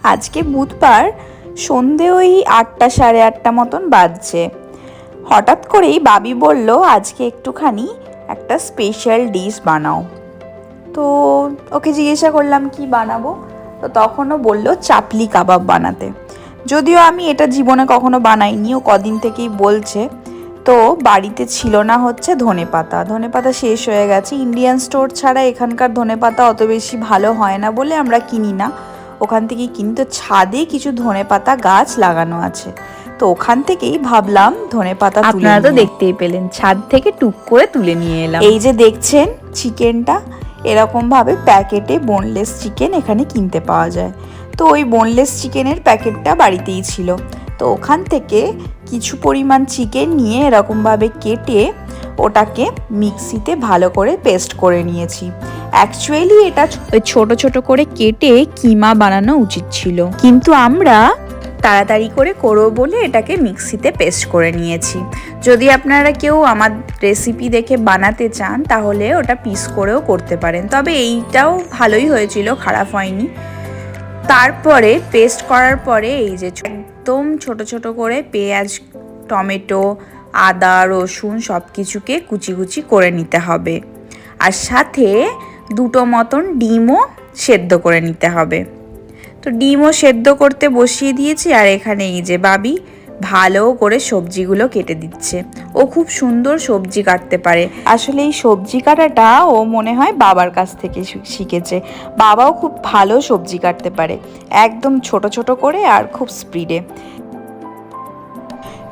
আজকে বুধবার সন্ধে ওই 8টা সাড়ে 8টা মতন বাজছে। হঠাৎ করেই বাবি বলল আজকে একটুখানি একটা স্পেশাল ডিশ বানাও। তো ওকে জিজ্ঞাসা করলাম কি বানাবো, তো তখনও বলল চাপলি কাবাব বানাতে। যদিও আমি এটা জীবনে কখনো বানাইনি, ও কদিন থেকেই বলছে। তো বাড়িতে ছিল না হচ্ছে ধনেপাতা শেষ হয়ে গেছে। ইন্ডিয়ান স্টোর ছাড়া এখানকার ধনেপাতা অত বেশি ভালো হয় না বলে আমরা কিনি না, ওখান থেকেই কিনি। তো ছাদে কিছু ধনেপাতা গাছ লাগানো আছে, তো ওখান থেকেই ভাবলাম ধনেপাতা তুলে। আপনারা তো দেখতেই পেলেন, ছাদ থেকে টুক করে তুলে নিয়ে এলাম। এই যে দেখছেন চিকেনটা, এরকমভাবে প্যাকেটে বোনলেস চিকেন এখানে কিনতে পাওয়া যায়। তো ওই বোনলেস চিকেনের প্যাকেটটা বাড়িতেই ছিল, তো ওখান থেকে কিছু পরিমাণ চিকেন নিয়ে এরকমভাবে কেটে ওটাকে মিক্সিতে ভালো করে পেস্ট করে নিয়েছি। অ্যাকচুয়ালি এটা ছোট ছোট করে কেটে কিমা বানানো উচিত ছিল, কিন্তু আমরা তাড়াতাড়ি করে করবো বলে এটাকে মিক্সিতে পেস্ট করে নিয়েছি। যদি আপনারা কেউ আমার রেসিপি দেখে বানাতে চান তাহলে ওটা পিস করেও করতে পারেন, তবে এইটাও ভালোই হয়েছিল, খারাপ হয়নি। তারপরে পেস্ট করার পরে এই যে একদম ছোট ছোট করে পেঁয়াজ, টমেটো, আদা, রসুন সব কিছুকে কুচি কুচি করে নিতে হবে, আর সাথে দুটো মতন ডিমও সেদ্ধ করে নিতে হবে। তো ডিমও সেদ্ধ করতে বসিয়ে দিয়েছি, আর এখানে এই যে বাবি ভালো করে সবজিগুলো কেটে দিচ্ছে। ও খুব সুন্দর সবজি কাটতে পারে। আসলে এই সবজি কাটাটা ও মনে হয় বাবার কাছ থেকে শিখেছে। বাবাও খুব ভালো সবজি কাটতে পারে, একদম ছোট ছোট করে আর খুব স্পিডে।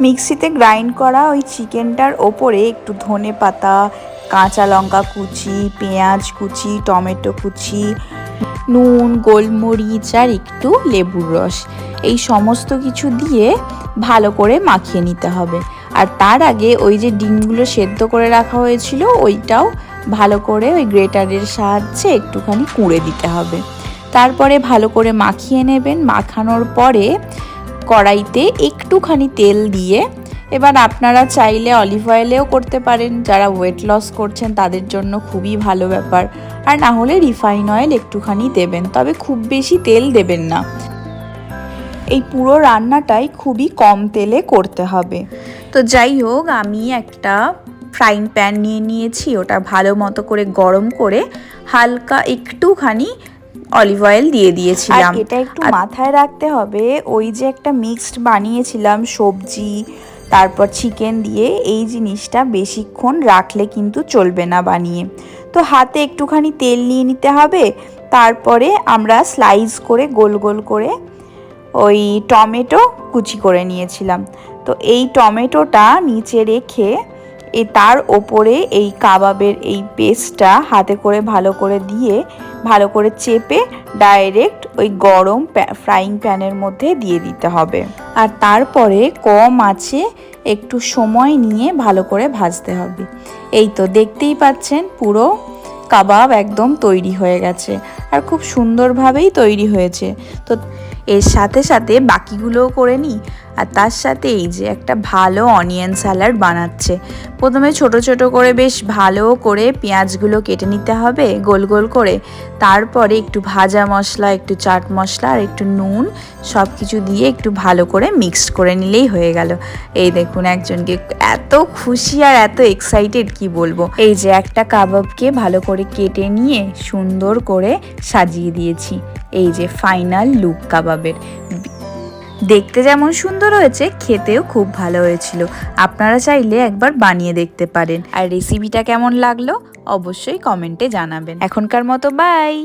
মিক্সিতে গ্রাইন্ড করা ওই চিকেনটার ওপরে একটু ধনেপাতা, কাঁচা লঙ্কা কুচি, পেঁয়াজ কুচি, টমেটো কুচি, নুন, গোলমরিচ আর একটু লেবুর রস, এই সমস্ত কিছু দিয়ে ভালো করে মাখিয়ে নিতে হবে। আর তার আগে ওই যে ডিমগুলো সেদ্ধ করে রাখা হয়েছিল ওইটাও ভালো করে ওই গ্রেটারের সাহায্যে একটুখানি কুড়ে দিতে হবে। তারপরে ভালো করে মাখিয়ে নেবেন। মাখানোর পরে কড়াইতে একটুখানি তেল দিয়ে, এবার আপনারা চাইলে অলিভ অয়েলেও করতে পারেন, যারা ওয়েট লস করছেন তাদের জন্য খুবই ভালো ব্যাপার, আর না হলে রিফাইন অয়েল একটুখানি দেবেন, তবে খুব বেশি তেল দেবেন না। এই পুরো রান্নাটাই খুবই কম তেলে করতে হবে। তো যাই হোক, আমি একটা ফ্রাইং প্যান নিয়ে নিয়েছি, ওটা ভালো মতো করে গরম করে হালকা একটুখানি অলিভ অয়েল দিয়ে দিয়েছিলাম। এটা একটু মাথায় রাখতে হবে, ওই যে একটা মিক্সড বানিয়েছিলাম সবজি তারপর চিকেন দিয়ে, এই জিনিসটা বেশিক্ষণ রাখলে কিন্তু চলবে না বানিয়ে। তো হাতে একটুখানি তেল নিয়ে নিতে হবে। তারপরে আমরা স্লাইস করে গোল গোল করে ওই টমেটো কুচি করে নিয়েছিলাম, তো এই টমেটোটা নিচে রেখে তার ওপরে এই কাবাবের এই পেস্টটা হাতে করে ভালো করে দিয়ে ভালো করে চেপে ডাইরেক্ট ওই গরম ফ্রাইং প্যানের মধ্যে দিয়ে দিতে হবে, আর তারপরে কম আঁচে একটু সময় নিয়ে ভালো করে ভাজতে হবে। এই তো দেখতেই পাচ্ছেন পুরো কাবাব একদম তৈরি হয়ে গেছে, আর খুব সুন্দরভাবেই তৈরি হয়েছে। তো এর সাথে সাথে বাকিগুলোও করে নিই, আর তার সাথে এই যে একটা ভালো অনিয়ন স্যালাড বানাচ্ছে। প্রথমে ছোট ছোট করে বেশ ভালো করে পেঁয়াজগুলো কেটে নিতে হবে গোল গোল করে, তারপরে একটু ভাজা মশলা, একটু চাট মশলা আর একটু নুন সব কিছু দিয়ে একটু ভালো করে মিক্সড করে নিলেই হয়ে গেল। এই দেখুন একজনকে এত খুশি আর এত এক্সাইটেড কি বলবো। এই যে একটা কাবাবকে ভালো করে কেটে নিয়ে সুন্দর করে সাজিয়ে দিয়েছি। এই যে ফাইনাল লুক কাবাবের। দেখতে যেমন সুন্দর হয়েছে, খেতেও খুব ভালো হয়েছিল। আপনারা চাইলে একবার বানিয়ে দেখতে পারেন। আর রেসিপিটা কেমন লাগলো অবশ্যই কমেন্টে জানাবেন। এখনকার মতো বাই।